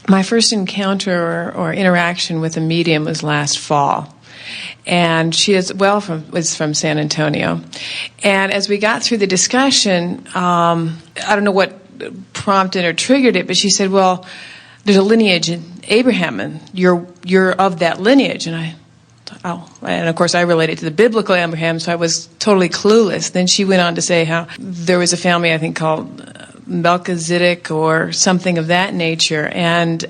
My first encounter or interaction with a medium was last fall. And she is was from San Antonio. And as we got through the discussion, I don't know what prompted or triggered it, but she said, well, there's a lineage in Abraham, and you're of that lineage. And I thought, oh. And of course I related to the biblical Abraham, so I was totally clueless. Then she went on to say how there was a family, I think, called Melchizedek or something of that nature. And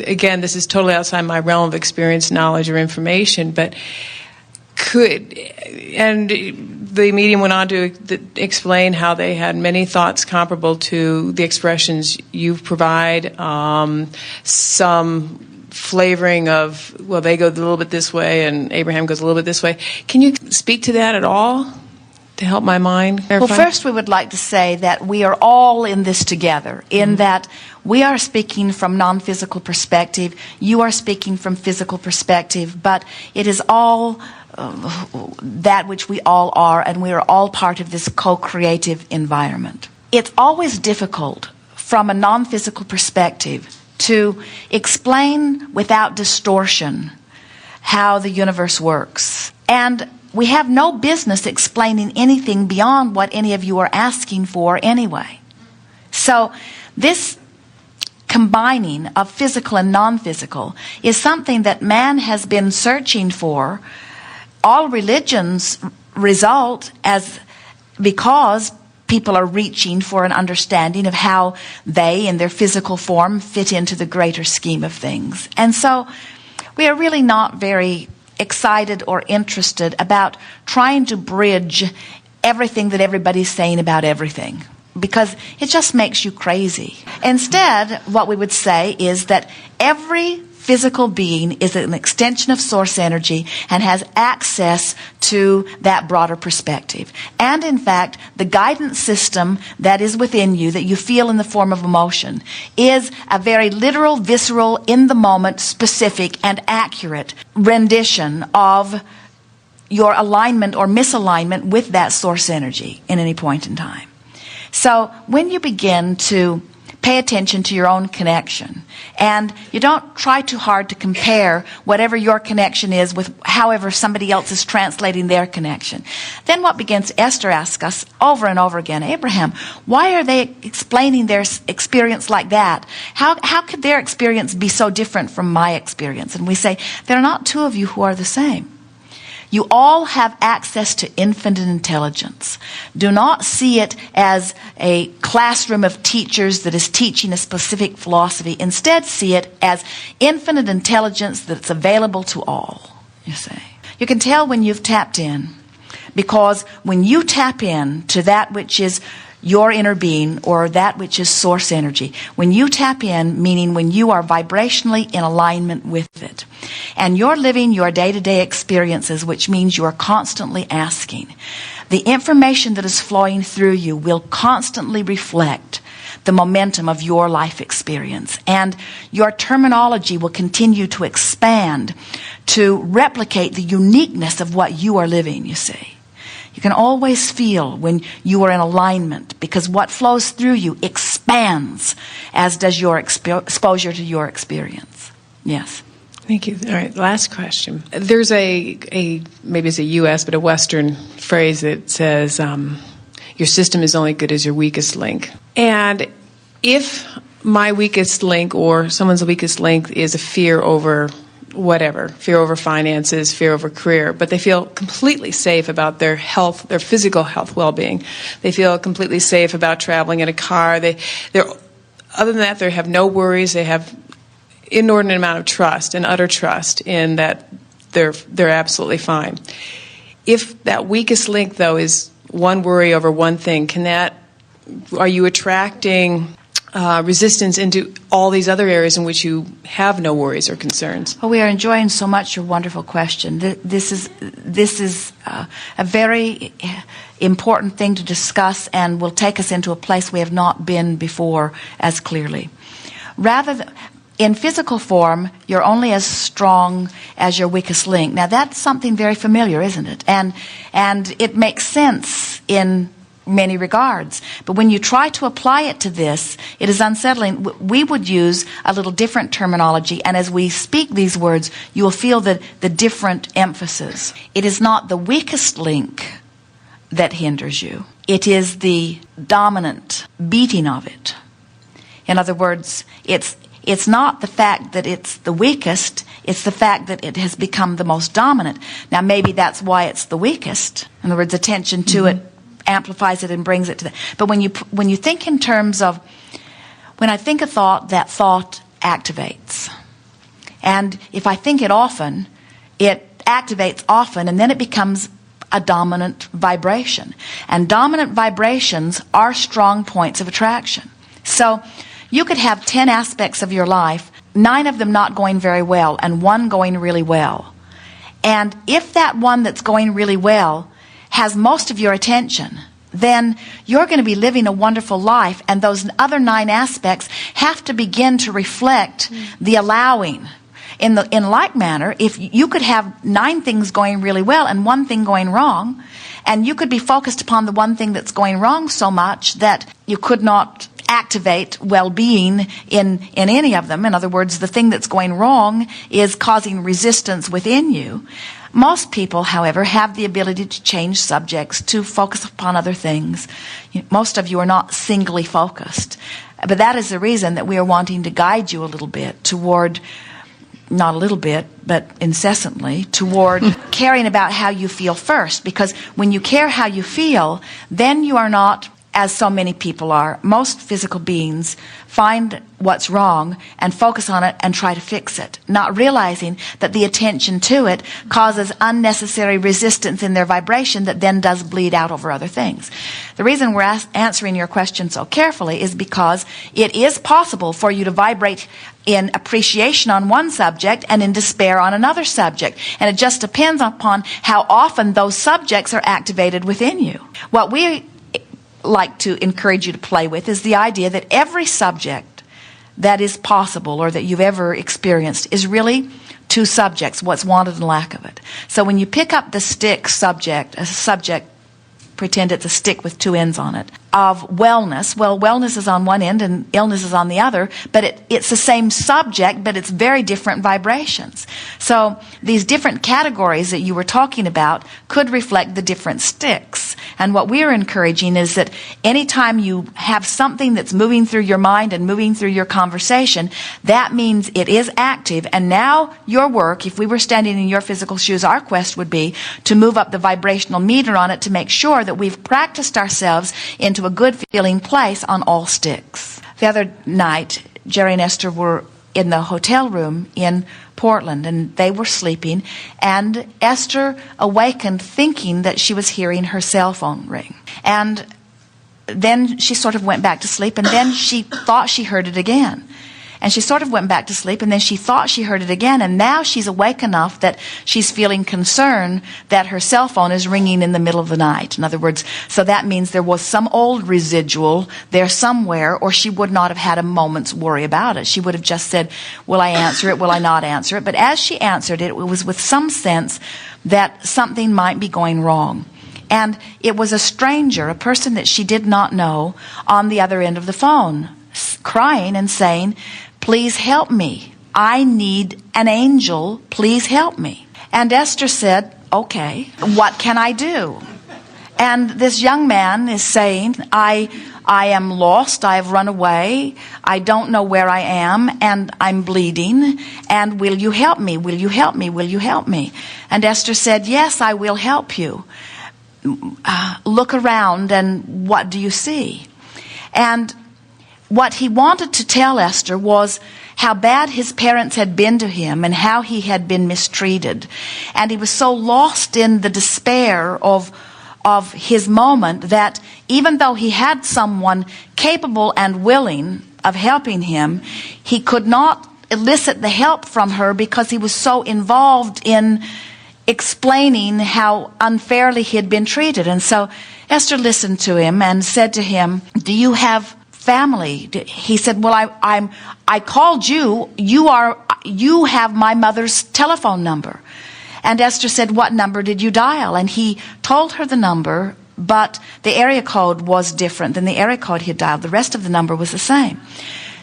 again, this is totally outside my realm of experience, knowledge, or information, but and the medium went on to explain how they had many thoughts comparable to the expressions you provide, some flavoring of, well, they go a little bit this way and Abraham goes a little bit this way. Can you speak to that at all? To help my mind clarify? Well, first we would like to say that we are all in this together, in that we are speaking from non-physical perspective, you are speaking from physical perspective, but it is all that which we all are, and we are all part of this co-creative environment. It's always difficult from a non-physical perspective to explain without distortion how the universe works. And we have no business explaining anything beyond what any of you are asking for anyway. So this combining of physical and non-physical is something that man has been searching for. All religions result because people are reaching for an understanding of how they, in their physical form, fit into the greater scheme of things. And so we are really not very excited or interested about trying to bridge everything that everybody's saying about everything, because it just makes you crazy. Instead, what we would say is that every physical being is an extension of source energy and has access to that broader perspective. And in fact, the guidance system that is within you, that you feel in the form of emotion, is a very literal, visceral, in the moment, specific and accurate rendition of your alignment or misalignment with that source energy in any point in time. So when you begin to pay attention to your own connection, and you don't try too hard to compare whatever your connection is with however somebody else is translating their connection. Then what begins, Esther asks us over and over again, Abraham, why are they explaining their experience like that? How could their experience be so different from my experience? And we say, there are not two of you who are the same. You all have access to infinite intelligence. Do not see it as a classroom of teachers that is teaching a specific philosophy. Instead, see it as infinite intelligence that's available to all, you see. You can tell when you've tapped in, because when you tap in to that which is your inner being, or that which is source energy, when you tap in, meaning when you are vibrationally in alignment with it, and you're living your day-to-day experiences, which means you are constantly asking, the information that is flowing through you will constantly reflect the momentum of your life experience, and your terminology will continue to expand to replicate the uniqueness of what you are living, you see. You can always feel when you are in alignment, because what flows through you expands, as does your exposure to your experience. Yes. Thank you. All right, last question. There's a maybe it's a U.S., but a Western phrase that says, your system is only good as your weakest link. And if my weakest link or someone's weakest link is a fear over whatever, fear over finances, fear over career, but they feel completely safe about their health, their physical health, well-being. They feel completely safe about traveling in a car. They're other than that, they have no worries. They have inordinate amount of trust and utter trust in that they're absolutely fine. If that weakest link, though, is one worry over one thing, are you attracting resistance into all these other areas in which you have no worries or concerns? Well, we are enjoying so much your wonderful question. This is a very important thing to discuss, and will take us into a place we have not been before as clearly. Rather than, in physical form, you're only as strong as your weakest link. Now, that's something very familiar, isn't it? And it makes sense in many regards. But when you try to apply it to this, it is unsettling. We would use a little different terminology, and as we speak these words, you will feel the different emphasis. It is not the weakest link that hinders you. It is the dominant beating of it. In other words, it's not the fact that it's the weakest, it's the fact that it has become the most dominant. Now, maybe that's why it's the weakest. In other words, attention to it amplifies it and brings it to the... But when you think in terms of, when I think a thought, that thought activates. And if I think it often, it activates often, and then it becomes a dominant vibration. And dominant vibrations are strong points of attraction. So you could have 10 aspects of your life, 9 of them not going very well, and 1 going really well. And if that one that's going really well has most of your attention, then you're going to be living a wonderful life, and those other 9 aspects have to begin to reflect the allowing. In like manner, if you could have 9 things going really well and 1 thing going wrong, and you could be focused upon the 1 thing that's going wrong so much that you could not activate well-being in any of them. In other words, the thing that's going wrong is causing resistance within you. Most people, however, have the ability to change subjects, to focus upon other things. Most of you are not singly focused. But that is the reason that we are wanting to guide you a little bit toward, not a little bit, but incessantly, toward caring about how you feel first. Because when you care how you feel, then you are not, as so many people are, most physical beings find what's wrong and focus on it and try to fix it, not realizing that the attention to it causes unnecessary resistance in their vibration that then does bleed out over other things. The reason we're answering your question so carefully is because it is possible for you to vibrate in appreciation on one subject and in despair on another subject. And it just depends upon how often those subjects are activated within you. What we like to encourage you to play with is the idea that every subject that is possible or that you've ever experienced is really 2 subjects, what's wanted and lack of it. So when you pick up the stick subject, a subject, pretend it's a stick with 2 ends on it, of wellness, well, wellness is on one end and illness is on the other, but it's the same subject, but it's very different vibrations. So these different categories that you were talking about could reflect the different sticks. And what we're encouraging is that anytime you have something that's moving through your mind and moving through your conversation, that means it is active. And now your work, if we were standing in your physical shoes, our quest would be to move up the vibrational meter on it to make sure that we've practiced ourselves into a good feeling place on all sticks. The other night, Jerry and Esther were in the hotel room in Portland, and they were sleeping, and Esther awakened thinking that she was hearing her cell phone ring. And then she sort of went back to sleep, and then she thought she heard it again. And she sort of went back to sleep, and then she thought she heard it again, and now she's awake enough that she's feeling concerned that her cell phone is ringing in the middle of the night. In other words, so that means there was some old residual there somewhere, or she would not have had a moment's worry about it. She would have just said, will I answer it, will I not answer it? But as she answered it, it was with some sense that something might be going wrong. And it was a stranger, a person that she did not know, on the other end of the phone, crying and saying, please help me. I need an angel. Please help me. And Esther said, okay, what can I do? And this young man is saying, I am lost. I have run away. I don't know where I am, and I'm bleeding. And will you help me? Will you help me? Will you help me? And Esther said, yes, I will help you. Look around, and what do you see? And what he wanted to tell Esther was how bad his parents had been to him and how he had been mistreated. And he was so lost in the despair of his moment that even though he had someone capable and willing of helping him, he could not elicit the help from her because he was so involved in explaining how unfairly he had been treated. And so Esther listened to him and said to him, do you have family? He said, well, I called you. You have my mother's telephone number. And Esther said, what number did you dial? And he told her the number but the area code was different than the area code he had dialed. The rest of the number was the same.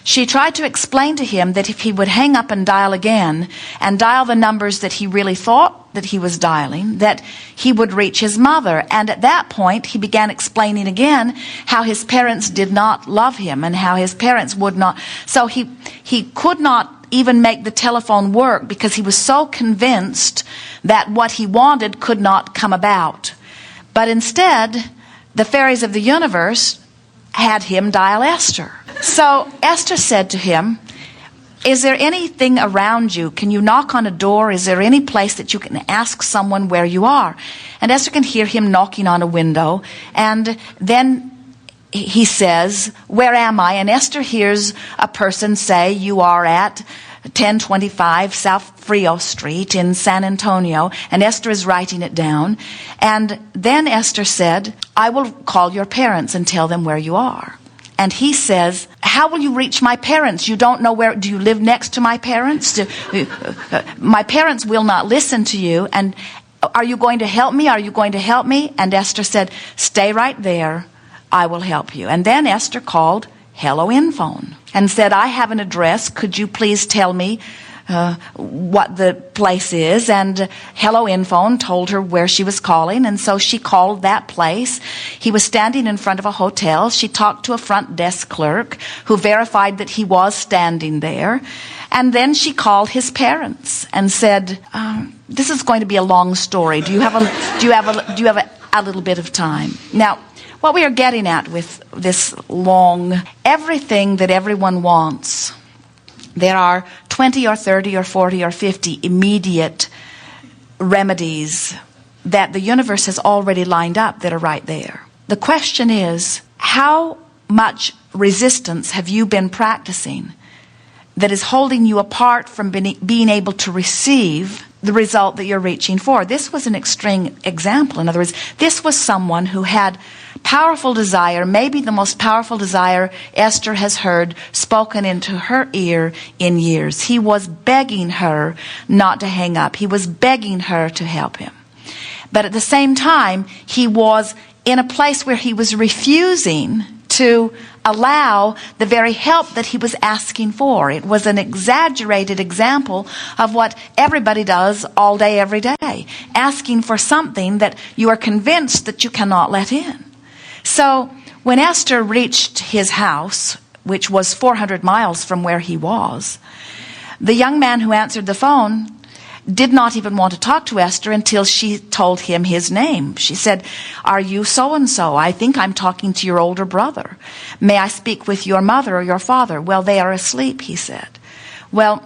She tried to explain to him that if he would hang up and dial again and dial the numbers that he really thought that he was dialing, that he would reach his mother. And at that point, he began explaining again how his parents did not love him and how his parents would not. So he could not even make the telephone work because he was so convinced that what he wanted could not come about. But instead, the fairies of the universe had him dial Esther. So Esther said to him, is there anything around you? Can you knock on a door? Is there any place that you can ask someone where you are? And Esther can hear him knocking on a window. And then he says, where am I? And Esther hears a person say, you are at 1025 South Frio Street in San Antonio. And Esther is writing it down. And then Esther said, I will call your parents and tell them where you are. And he says, how will you reach my parents? You don't know where. Do you live next to my parents? My parents will not listen to you. And are you going to help me? Are you going to help me? And Esther said, stay right there. I will help you. And then Esther called Hello Infone and said, I have an address. Could you please tell me what the place is? And Hello Infone told her where she was calling, and so she called that place. He was standing in front of a hotel. She talked to a front desk clerk who verified that he was standing there. And then she called his parents and said, this is going to be a long story. Do you have a little bit of time? Now, what we are getting at with this long, everything that everyone wants, there are 20 or 30 or 40 or 50 immediate remedies that the universe has already lined up that are right there. The question is, how much resistance have you been practicing that is holding you apart from being able to receive the result that you're reaching for? This was an extreme example. In other words, this was someone who had powerful desire, maybe the most powerful desire Esther has heard spoken into her ear in years. He was begging her not to hang up. He was begging her to help him. But at the same time, he was in a place where he was refusing to allow the very help that he was asking for. It was an exaggerated example of what everybody does all day, every day, asking for something that you are convinced that you cannot let in. So when Esther reached his house, which was 400 miles from where he was, the young man who answered the phone did not even want to talk to Esther until she told him his name. She said, are you so-and-so? I think I'm talking to your older brother. May I speak with your mother or your father? Well, they are asleep, he said. Well,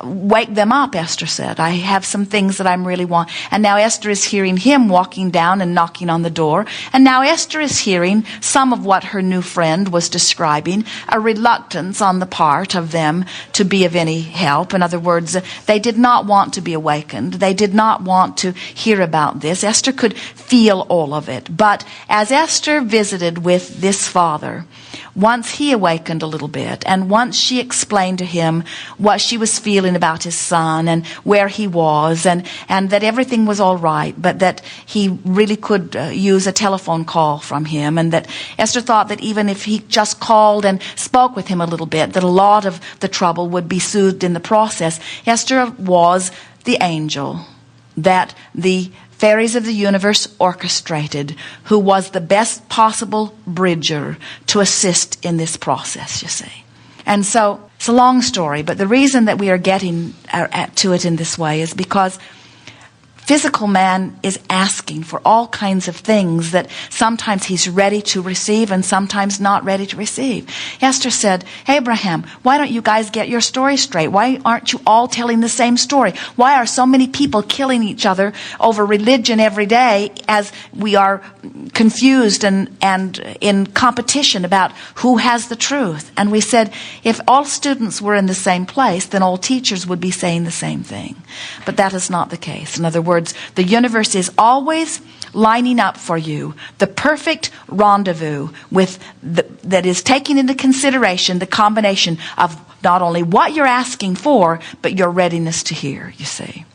wake them up, Esther said. I have some things that I'm really want. And now Esther is hearing him walking down and knocking on the door. And now Esther is hearing some of what her new friend was describing, a reluctance on the part of them to be of any help. In other words, they did not want to be awakened. They did not want to hear about this. Esther could feel all of it. But as Esther visited with this father, once he awakened a little bit, and once she explained to him what she was feeling about his son and where he was, and that everything was all right, but that he really could use a telephone call from him, and that Esther thought that even if he just called and spoke with him a little bit, that a lot of the trouble would be soothed in the process. Esther was the angel that the fairies of the universe orchestrated, who was the best possible bridger to assist in this process, you see. And so it's a long story, but the reason that we are getting to it in this way is because physical man is asking for all kinds of things that sometimes he's ready to receive and sometimes not ready to receive. Esther said, Abraham, why don't you guys get your story straight? Why aren't you all telling the same story? Why are so many people killing each other over religion every day as we are confused and in competition about who has the truth? And we said, if all students were in the same place, then all teachers would be saying the same thing. But that is not the case. In other words, the universe is always lining up for you the perfect rendezvous that is taking into consideration the combination of not only what you're asking for, but your readiness to hear, you see.